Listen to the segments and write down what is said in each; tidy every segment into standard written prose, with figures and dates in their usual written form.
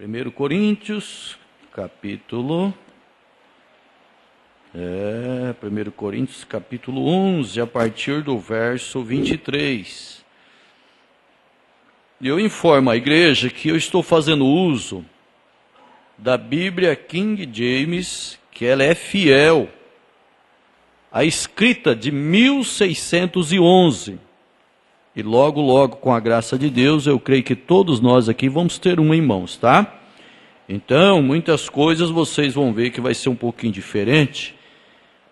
1 Coríntios, capítulo 11, a partir do verso 23. E eu informo a igreja que eu estou fazendo uso da Bíblia King James, que ela é fiel à escrita de 1611. E logo, com a graça de Deus, eu creio que todos nós aqui vamos ter uma em mãos, tá? Então, muitas coisas vocês vão ver que vai ser um pouquinho diferente,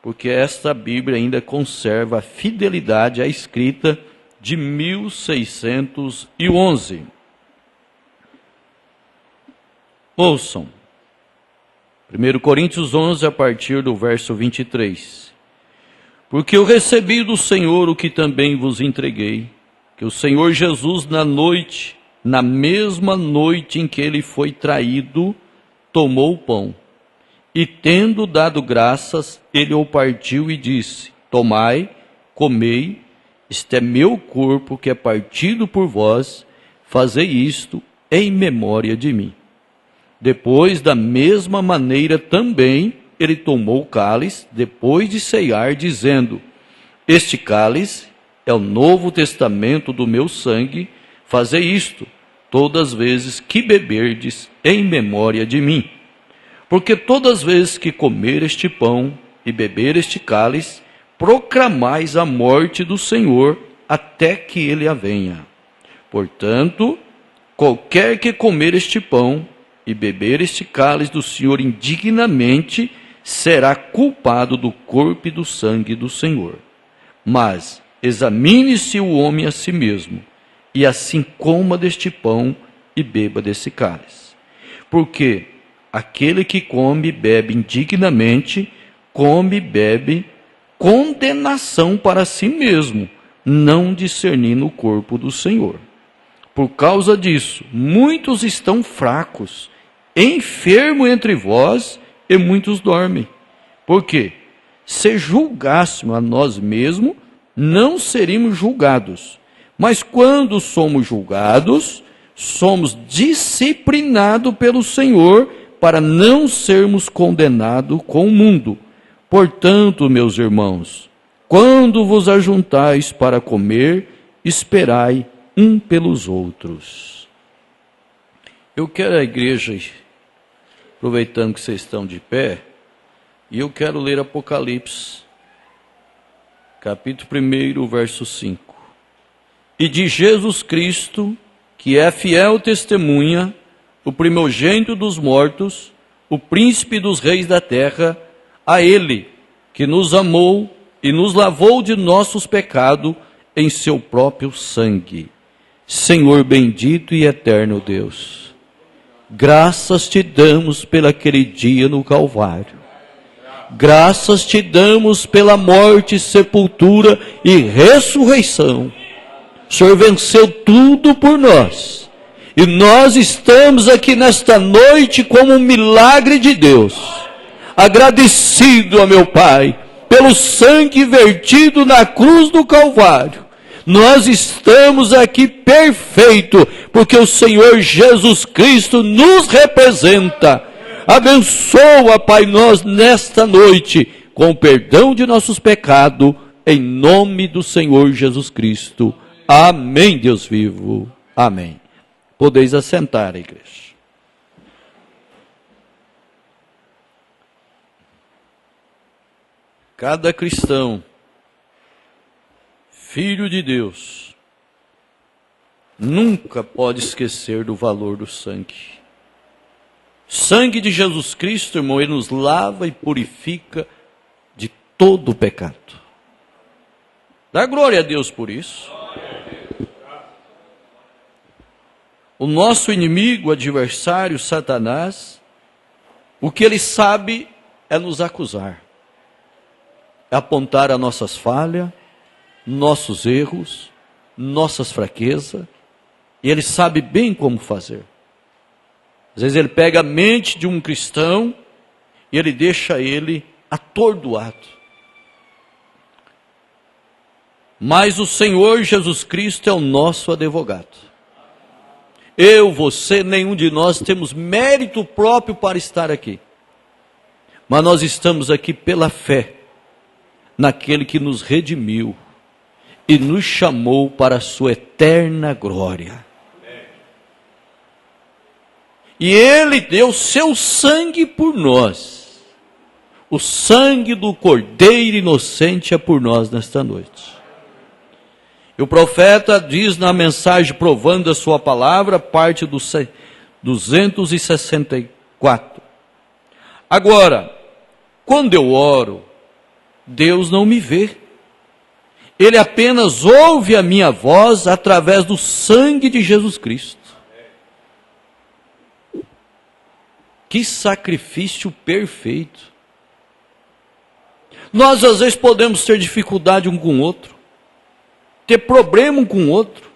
porque esta Bíblia ainda conserva a fidelidade à escrita de 1611. Ouçam. 1 Coríntios 11, a partir do verso 23. Porque eu recebi do Senhor o que também vos entreguei, que o Senhor Jesus, na mesma noite em que ele foi traído, tomou o pão. E tendo dado graças, ele o partiu e disse: Tomai, comei, este é meu corpo que é partido por vós, fazei isto em memória de mim. Depois, da mesma maneira também, ele tomou o cálice, depois de ceiar, dizendo: Este cálice é o novo testamento do meu sangue, fazei isto todas as vezes que beberdes em memória de mim. Porque todas as vezes que comer este pão e beber este cálice, proclamais a morte do Senhor até que ele venha. Portanto, qualquer que comer este pão e beber este cálice do Senhor indignamente, será culpado do corpo e do sangue do Senhor. Mas examine-se o homem a si mesmo, e assim coma deste pão e beba desse cálice. Porque aquele que come e bebe indignamente, come e bebe condenação para si mesmo, não discernindo o corpo do Senhor. Por causa disso, muitos estão fracos, enfermos entre vós, e muitos dormem. Por quê? Se julgássemos a nós mesmos, não seríamos julgados. Mas quando somos julgados, somos disciplinados pelo Senhor para não sermos condenados com o mundo. Portanto, meus irmãos, quando vos ajuntais para comer, esperai um pelos outros. Eu quero a igreja, aproveitando que vocês estão de pé, e eu quero ler Apocalipse, capítulo 1, verso 5. E de Jesus Cristo, que é fiel testemunha, o primogênito dos mortos, o príncipe dos reis da terra, a ele que nos amou e nos lavou de nossos pecados em seu próprio sangue. Senhor bendito e eterno Deus, graças te damos pelo aquele dia no Calvário. Graças te damos pela morte, sepultura e ressurreição. O Senhor venceu tudo por nós. E nós estamos aqui nesta noite como um milagre de Deus. Agradecido a meu Pai pelo sangue vertido na cruz do Calvário. Nós estamos aqui perfeito, porque o Senhor Jesus Cristo nos representa. Abençoa, Pai, nós nesta noite, com o perdão de nossos pecados, em nome do Senhor Jesus Cristo. Amém, Deus vivo. Amém. Podeis assentar, igreja. Cada cristão, filho de Deus, nunca pode esquecer do valor do sangue. Sangue de Jesus Cristo, irmão, ele nos lava e purifica de todo o pecado. Dá glória a Deus por isso. O nosso inimigo, adversário, Satanás, o que ele sabe é nos acusar, é apontar as nossas falhas, nossos erros, nossas fraquezas, e ele sabe bem como fazer. Às vezes ele pega a mente de um cristão e ele deixa ele atordoado. Mas o Senhor Jesus Cristo é o nosso advogado. Eu, você, nenhum de nós temos mérito próprio para estar aqui. Mas nós estamos aqui pela fé naquele que nos redimiu e nos chamou para a sua eterna glória. E Ele deu seu sangue por nós. O sangue do Cordeiro inocente é por nós nesta noite. E o profeta diz na mensagem provando a sua palavra, parte do 264. Agora, quando eu oro, Deus não me vê. Ele apenas ouve a minha voz através do sangue de Jesus Cristo. Que sacrifício perfeito. Nós às vezes podemos ter dificuldade um com o outro, ter problema um com o outro,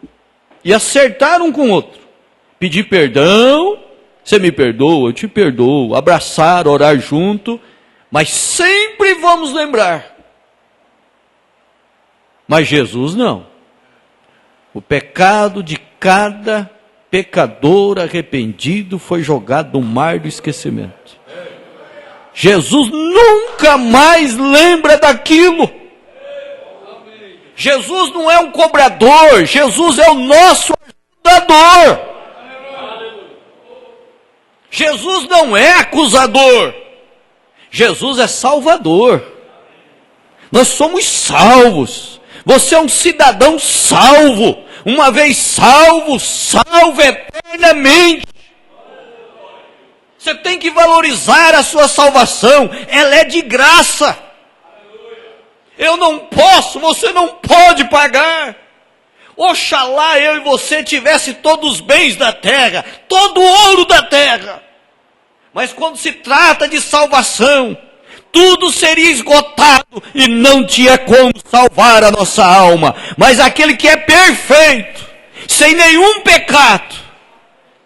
e acertar um com o outro, pedir perdão, você me perdoa, eu te perdoo, abraçar, orar junto, mas sempre vamos lembrar. Mas Jesus não. O pecado de cada pecador arrependido foi jogado no mar do esquecimento. Jesus nunca mais lembra daquilo. Jesus não é um cobrador, Jesus é o nosso ajudador. Jesus não é acusador, Jesus é salvador. Nós somos salvos. Você é um cidadão salvo. Uma vez salvo, salvo eternamente. Você tem que valorizar a sua salvação. Ela é de graça. Eu não posso, você não pode pagar. Oxalá eu e você tivesse todos os bens da terra, todo o ouro da terra. Mas quando se trata de salvação, tudo seria esgotado e não tinha como salvar a nossa alma. Mas aquele que é perfeito, sem nenhum pecado,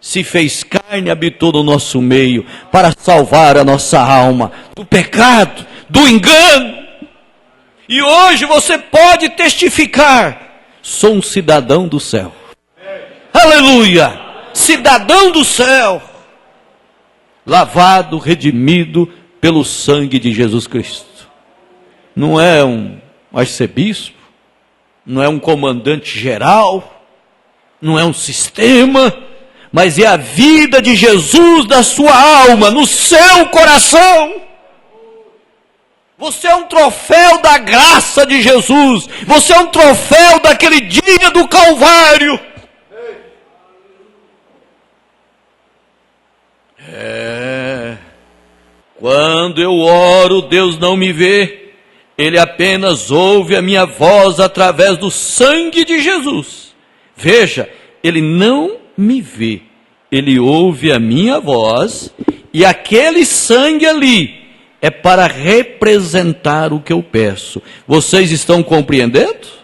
se fez carne e habitou no nosso meio para salvar a nossa alma do pecado, do engano. E hoje você pode testificar: sou um cidadão do céu. Aleluia! Cidadão do céu, lavado, redimido pelo sangue de Jesus Cristo. Não é um arcebispo, não é um comandante geral, não é um sistema, mas é a vida de Jesus na sua alma, no seu coração. Você é um troféu da graça de Jesus, você é um troféu daquele dia do Calvário. Quando eu oro, Deus não me vê, Ele apenas ouve a minha voz através do sangue de Jesus. Veja, Ele não me vê, Ele ouve a minha voz, e aquele sangue ali é para representar o que eu peço. Vocês estão compreendendo?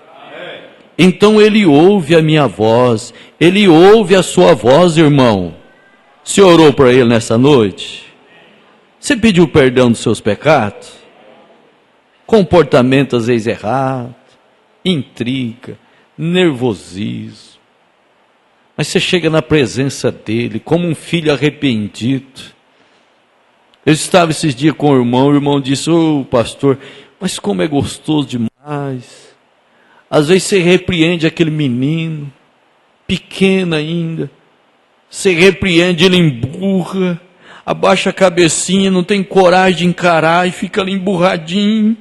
Então Ele ouve a minha voz, Ele ouve a sua voz, irmão. Você orou para Ele nessa noite? Você pediu perdão dos seus pecados? Comportamento às vezes errado, intriga, nervosismo. Mas você chega na presença dEle como um filho arrependido. Eu estava esses dias com o irmão disse: ô pastor, mas como é gostoso demais. Às vezes você repreende aquele menino, pequeno ainda, você repreende, ele emburra, abaixa a cabecinha, não tem coragem de encarar e fica ali emburradinho.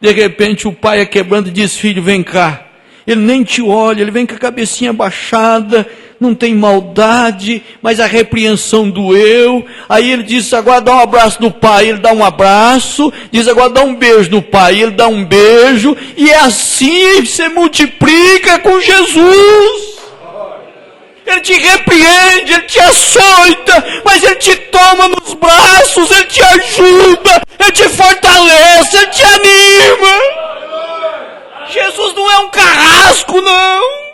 De repente o pai é quebrando e diz: filho, vem cá. Ele nem te olha, ele vem com a cabecinha baixada, não tem maldade, mas a repreensão doeu. Aí ele diz: agora dá um abraço no pai, ele dá um abraço. Diz: agora dá um beijo no pai, ele dá um beijo. E é assim você multiplica com Jesus. Ele te repreende, Ele te açoita, mas Ele te toma nos braços, Ele te ajuda, Ele te fortalece, Ele te anima. Jesus não é um carrasco, não.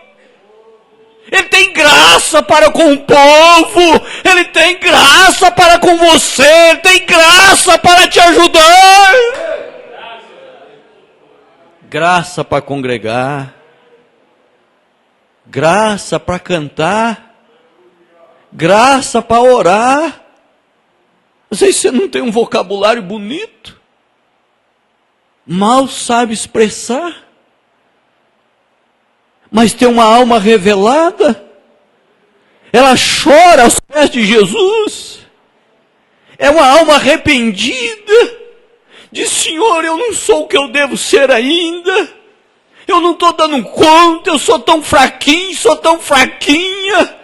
Ele tem graça para com o povo, Ele tem graça para com você, Ele tem graça para te ajudar. Graça para congregar, graça para cantar, graça para orar. Às vezes você não tem um vocabulário bonito, mal sabe expressar, mas tem uma alma revelada. Ela chora aos pés de Jesus. É uma alma arrependida. Diz: Senhor, eu não sou o que eu devo ser ainda. Eu não estou dando conta, eu sou tão fraquinho, sou tão fraquinha.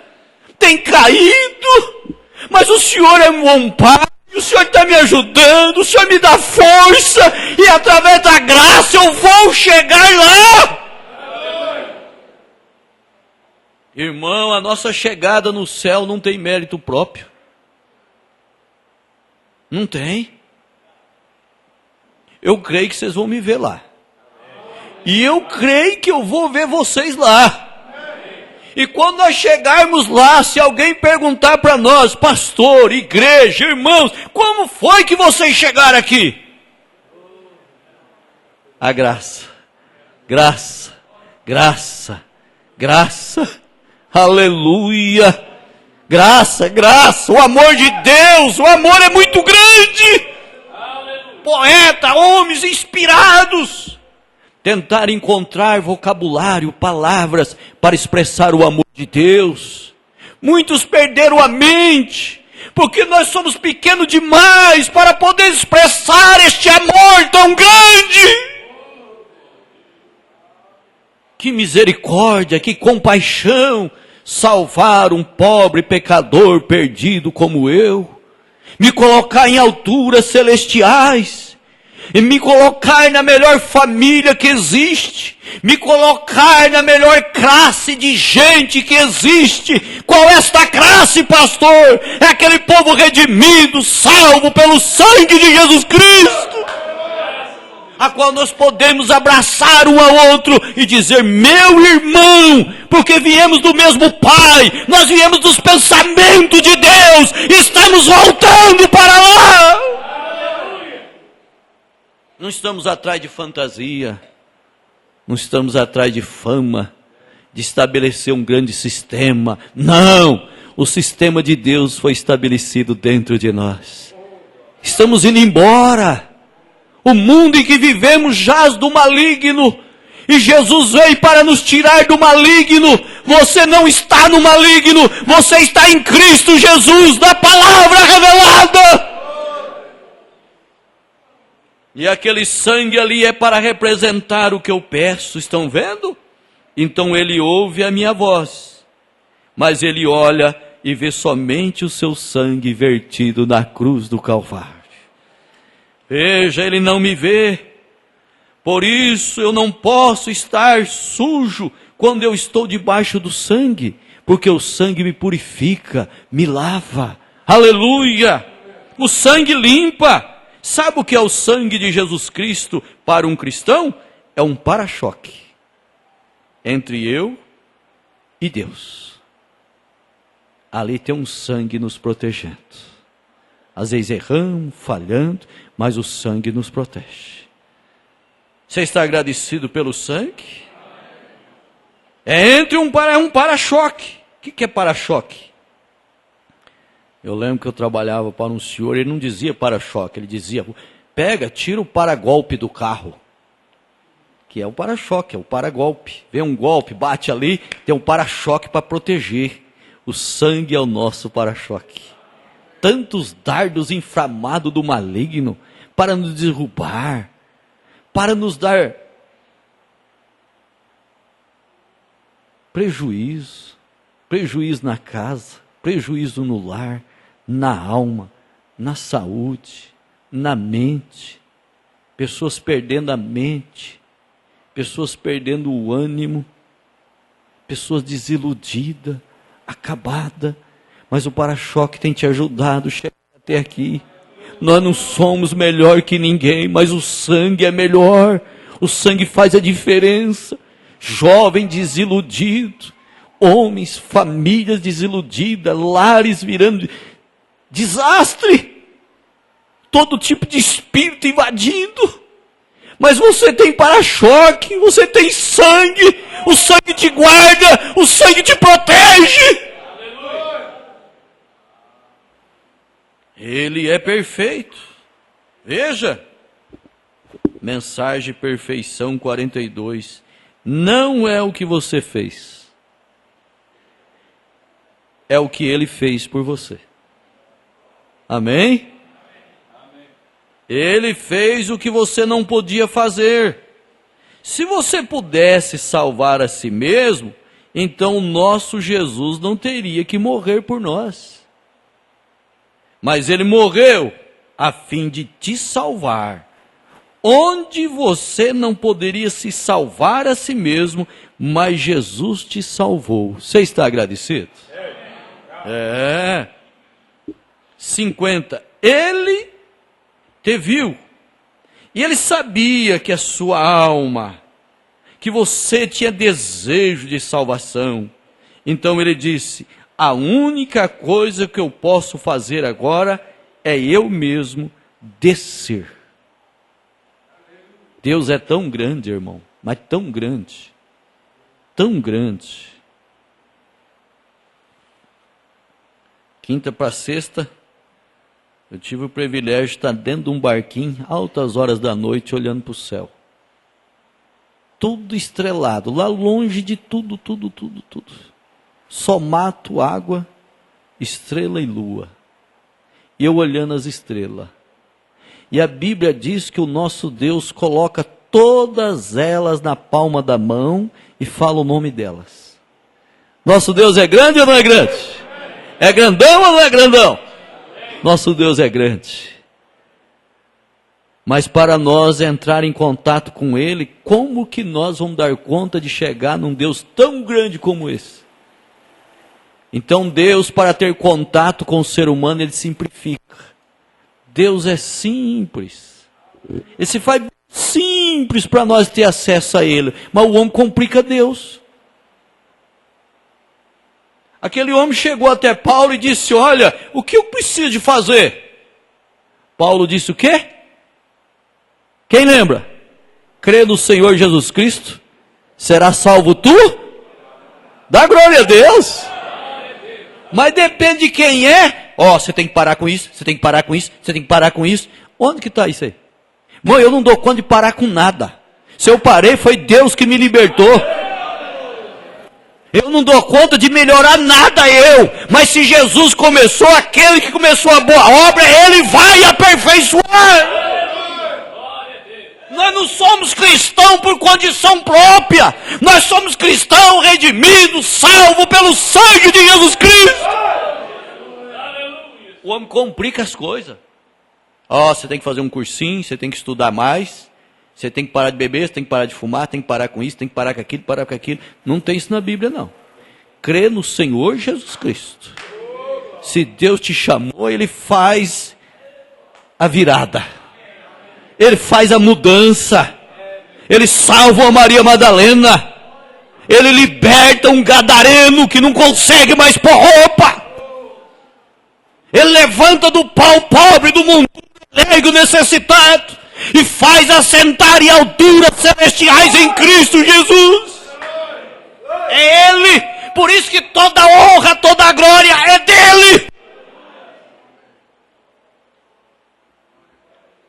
Tem caído, mas o Senhor é um bom Pai. O Senhor está me ajudando, o Senhor me dá força. E através da graça eu vou chegar lá. Irmão, a nossa chegada no céu não tem mérito próprio. Não tem. Eu creio que vocês vão me ver lá. E eu creio que eu vou ver vocês lá. E quando nós chegarmos lá, se alguém perguntar para nós: pastor, igreja, irmãos, como foi que vocês chegaram aqui? A graça, graça, graça, graça. Aleluia, graça, graça, o amor de Deus, o amor é muito grande. Poeta, homens inspirados, tentaram encontrar vocabulário, palavras para expressar o amor de Deus. Muitos perderam a mente, porque nós somos pequenos demais para poder expressar este amor tão grande. Que misericórdia, que compaixão, salvar um pobre pecador perdido como eu, me colocar em alturas celestiais, e me colocar na melhor família que existe, me colocar na melhor classe de gente que existe. Qual é esta classe, pastor? É aquele povo redimido, salvo pelo sangue de Jesus Cristo, a qual nós podemos abraçar um ao outro e dizer: meu irmão, porque viemos do mesmo Pai, nós viemos dos pensamentos de Deus, estamos voltando para lá. Não estamos atrás de fantasia, não estamos atrás de fama, de estabelecer um grande sistema. Não, o sistema de Deus foi estabelecido dentro de nós. Estamos indo embora. O mundo em que vivemos jaz do maligno, e Jesus veio para nos tirar do maligno. Você não está no maligno, você está em Cristo Jesus, na palavra revelada. E aquele sangue ali é para representar o que eu peço, estão vendo? Então ele ouve a minha voz, mas ele olha e vê somente o seu sangue vertido na cruz do Calvário. Veja, ele não me vê, por isso eu não posso estar sujo quando eu estou debaixo do sangue, porque o sangue me purifica, me lava. Aleluia! O sangue limpa. Sabe o que é o sangue de Jesus Cristo para um cristão? É um para-choque entre eu e Deus. Ali tem um sangue nos protegendo. Às vezes erramos, falhando, mas o sangue nos protege. Você está agradecido pelo sangue? É entre um para-choque. O que é para-choque? Eu lembro que eu trabalhava para um senhor, ele não dizia para-choque, ele dizia: pega, tira o para-golpe do carro. Que é o para-choque, é o para-golpe. Vem um golpe, bate ali, tem um para-choque para proteger. O sangue é o nosso para-choque. Tantos dardos inflamados do maligno para nos derrubar, para nos dar prejuízo na casa, prejuízo no lar, na alma, na saúde, na mente. Pessoas perdendo a mente, pessoas perdendo o ânimo, pessoas desiludidas, acabadas. Mas o para-choque tem te ajudado a chegar até aqui. Nós não somos melhor que ninguém, mas o sangue é melhor. O sangue faz a diferença. Jovem desiludido, homens, famílias desiludidas, lares virando desastre, todo tipo de espírito invadindo. Mas você tem para-choque, você tem sangue, o sangue te guarda, o sangue te protege. Ele é perfeito. Veja, mensagem perfeição 42. Não é o que você fez, é o que Ele fez por você. Amém? Ele fez o que você não podia fazer. Se você pudesse salvar a si mesmo, então o nosso Jesus não teria que morrer por nós. Mas Ele morreu a fim de te salvar. Onde você não poderia se salvar a si mesmo, mas Jesus te salvou. Você está agradecido? 50. Ele te viu. E Ele sabia que a sua alma, que você tinha desejo de salvação. Então Ele disse: a única coisa que eu posso fazer agora é eu mesmo descer. Deus é tão grande, irmão, mas tão grande, tão grande. Quinta para sexta, eu tive o privilégio de estar dentro de um barquinho, altas horas da noite, olhando para o céu. Tudo estrelado, lá longe de tudo. Só mato, água, estrela e lua. E eu olhando as estrelas. E a Bíblia diz que o nosso Deus coloca todas elas na palma da mão e fala o nome delas. Nosso Deus é grande ou não é grande? É grandão ou não é grandão? Nosso Deus é grande. Mas para nós entrar em contato com Ele, como que nós vamos dar conta de chegar num Deus tão grande como esse? Então Deus, para ter contato com o ser humano, Ele simplifica. Deus é simples. Ele se faz simples para nós ter acesso a Ele. Mas o homem complica Deus. Aquele homem chegou até Paulo e disse: olha, o que eu preciso de fazer? Paulo disse o quê? Quem lembra? Crê no Senhor Jesus Cristo, será salvo tu? Dá glória a Deus. Mas depende de quem é. Você tem que parar com isso, você tem que parar com isso, você tem que parar com isso. Onde que está isso aí? Irmão, eu não dou conta de parar com nada. Se eu parei, foi Deus que me libertou. Eu não dou conta de melhorar nada eu. Mas se Jesus começou, aquele que começou a boa obra, Ele vai aperfeiçoar. Nós não somos cristãos por condição própria. Nós somos cristãos redimidos, salvos pelo sangue de Jesus Cristo. O homem complica as coisas. Você tem que fazer um cursinho, você tem que estudar mais, você tem que parar de beber, você tem que parar de fumar, tem que parar com isso, tem que parar com aquilo, parar com aquilo. Não tem isso na Bíblia, não. Crê no Senhor Jesus Cristo. Se Deus te chamou, Ele faz a virada. Ele faz a mudança. Ele salva a Maria Madalena. Ele liberta um gadareno que não consegue mais pôr roupa. Ele levanta do pau pobre do mundo, leigo necessitado, e faz assentar em alturas celestiais em Cristo Jesus. É Ele. Por isso que toda honra, toda glória é dele.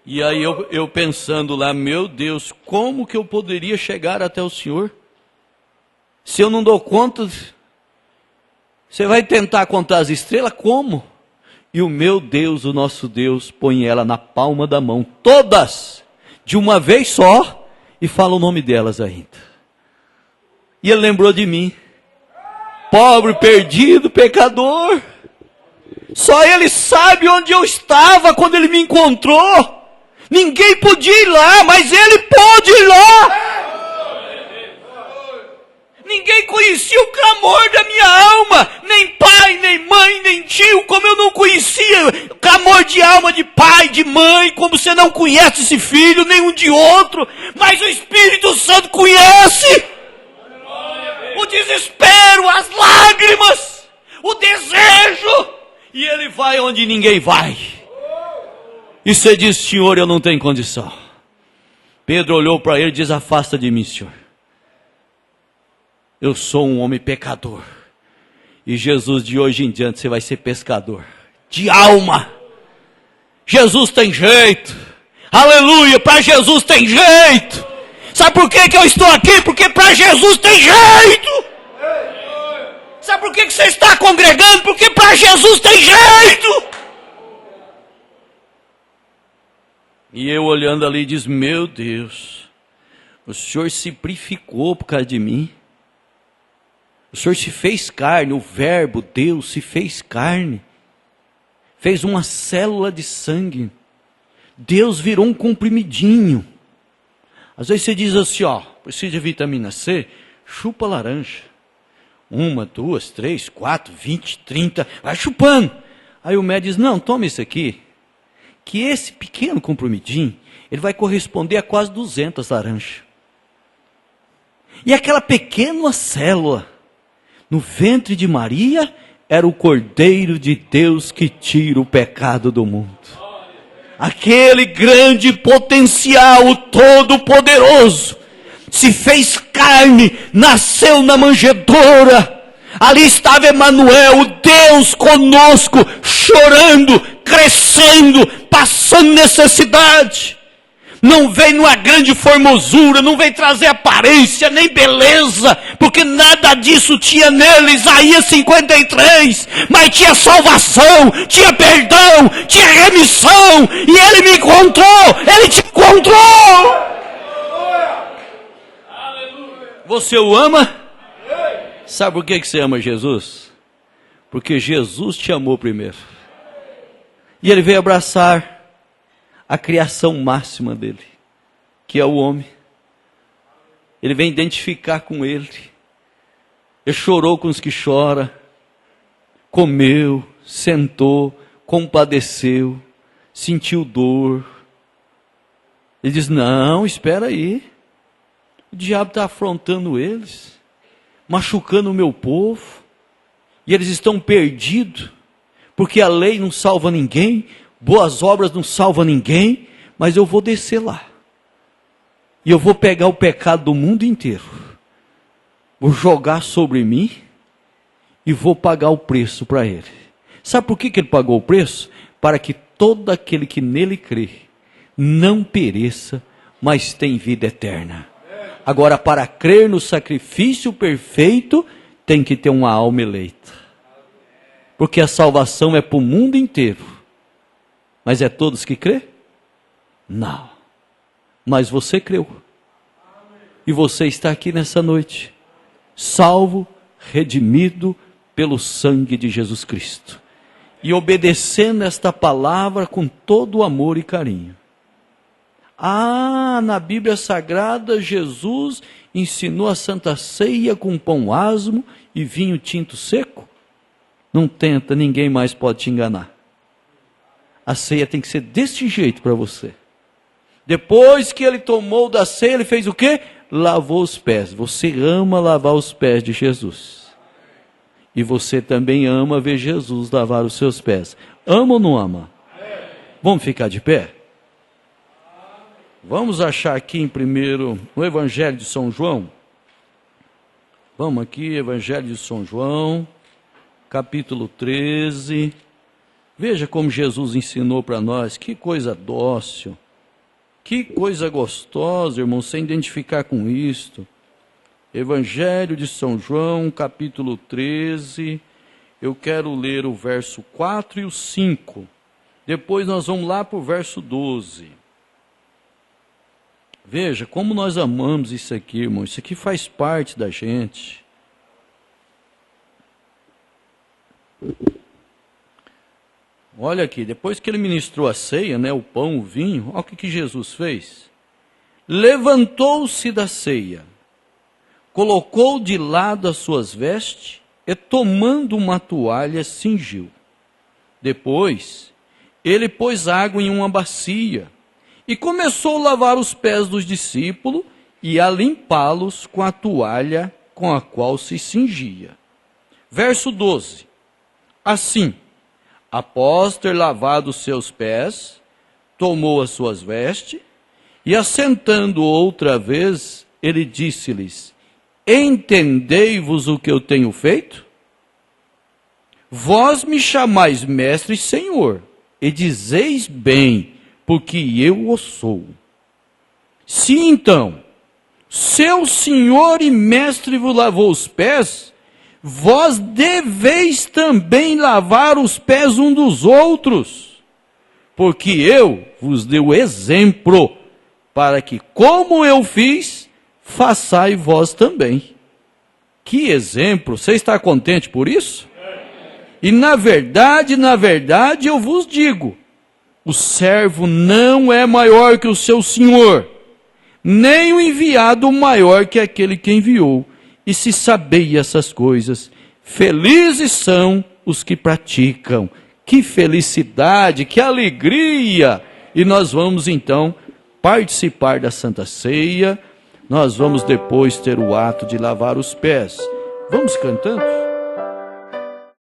E aí eu pensando lá, meu Deus, como que eu poderia chegar até o Senhor? Se eu não dou conta, você vai tentar contar as estrelas? Como? E o meu Deus, o nosso Deus, põe ela na palma da mão, todas, de uma vez só, e fala o nome delas ainda. E Ele lembrou de mim, pobre, perdido, pecador. Só Ele sabe onde eu estava quando Ele me encontrou. Ninguém podia ir lá, mas Ele pôde ir lá. Ninguém conhecia o clamor da minha alma, nem pai, nem mãe, nem tio, como eu não conhecia o clamor de alma de pai, de mãe, como você não conhece esse filho, nenhum de outro, mas o Espírito Santo conhece o desespero, as lágrimas, o desejo, e Ele vai onde ninguém vai. E você diz: Senhor, eu não tenho condição. Pedro olhou para ele e diz: afasta de mim, Senhor. Eu sou um homem pecador. E Jesus, de hoje em diante, você vai ser pescador de alma. Jesus tem jeito. Aleluia, para Jesus tem jeito. Sabe por que eu estou aqui? Porque para Jesus tem jeito. Sabe por que você está congregando? Porque para Jesus tem jeito. E eu olhando ali diz, meu Deus, o Senhor se purificou por causa de mim. O Senhor se fez carne, o verbo Deus se fez carne. Fez uma célula de sangue. Deus virou um comprimidinho. Às vezes você diz assim, ó, precisa de vitamina C, chupa laranja. 1, 2, 3, 4, 20, 30, vai chupando. Aí o médico diz, não, toma isso aqui, que esse pequeno comprimidinho, ele vai corresponder a quase 200 laranjas. E aquela pequena célula, no ventre de Maria, era o Cordeiro de Deus que tira o pecado do mundo. Aquele grande potencial, o Todo-Poderoso, se fez carne, nasceu na manjedoura. Ali estava Emanuel, o Deus conosco, chorando, crescendo, passando necessidade. Não veio numa grande formosura, não veio trazer aparência, nem beleza, porque nada disso tinha nele, Isaías 53, mas tinha salvação, tinha perdão, tinha remissão, e ele me encontrou, ele te encontrou. Você o ama? Sabe por que você ama Jesus? Porque Jesus te amou primeiro. E ele veio abraçar a criação máxima dele, que é o homem. Ele vem identificar com ele. Ele chorou com os que choram, comeu, sentou, compadeceu, sentiu dor. Ele diz, não, espera aí. O diabo está afrontando eles, machucando o meu povo, e eles estão perdidos, porque a lei não salva ninguém, boas obras não salvam ninguém, mas eu vou descer lá, e eu vou pegar o pecado do mundo inteiro, vou jogar sobre mim, e vou pagar o preço para ele. Sabe por que ele pagou o preço? Para que todo aquele que nele crê, não pereça, mas tem vida eterna. Agora, para crer no sacrifício perfeito, tem que ter uma alma eleita. Porque a salvação é para o mundo inteiro. Mas é todos que crê? Não. Mas você creu. E você está aqui nessa noite, salvo, redimido pelo sangue de Jesus Cristo. E obedecendo esta palavra com todo o amor e carinho. Na Bíblia Sagrada, Jesus ensinou a Santa Ceia com pão asmo e vinho tinto seco? Não tenta, ninguém mais pode te enganar. A ceia tem que ser desse jeito para você. Depois que ele tomou da ceia, ele fez o quê? Lavou os pés. Você ama lavar os pés de Jesus. E você também ama ver Jesus lavar os seus pés. Ama ou não ama? Vamos ficar de pé? Vamos achar aqui em primeiro o Evangelho de São João. Vamos aqui, Evangelho de São João, capítulo 13. Veja como Jesus ensinou para nós, que coisa dócil, que coisa gostosa, irmão, sem identificar com isto. Evangelho de São João, capítulo 13, eu quero ler o verso 4 e o 5. Depois nós vamos lá para o verso 12. Veja como nós amamos isso aqui, irmão. Isso aqui faz parte da gente. Olha aqui, depois que ele ministrou a ceia, né, o pão, o vinho, olha o que Jesus fez. Levantou-se da ceia, colocou de lado as suas vestes e tomando uma toalha cingiu. Depois, ele pôs água em uma bacia e começou a lavar os pés dos discípulos e a limpá-los com a toalha com a qual se cingia. Verso 12. Assim, após ter lavado os seus pés, tomou as suas vestes e, assentando outra vez, ele disse-lhes: entendei-vos o que eu tenho feito? Vós me chamais mestre e senhor, e dizeis bem, porque eu o sou. Se então seu senhor e mestre vos lavou os pés, vós deveis também lavar os pés um dos outros, porque eu vos dei o exemplo, para que, como eu fiz, façai vós também. Que exemplo! Você está contente por isso? E na verdade, eu vos digo, o servo não é maior que o seu senhor, nem o enviado maior que aquele que enviou. E se sabeis essas coisas, felizes são os que praticam. Que felicidade, que alegria! E nós vamos então participar da Santa Ceia. Nós vamos depois ter o ato de lavar os pés. Vamos cantando?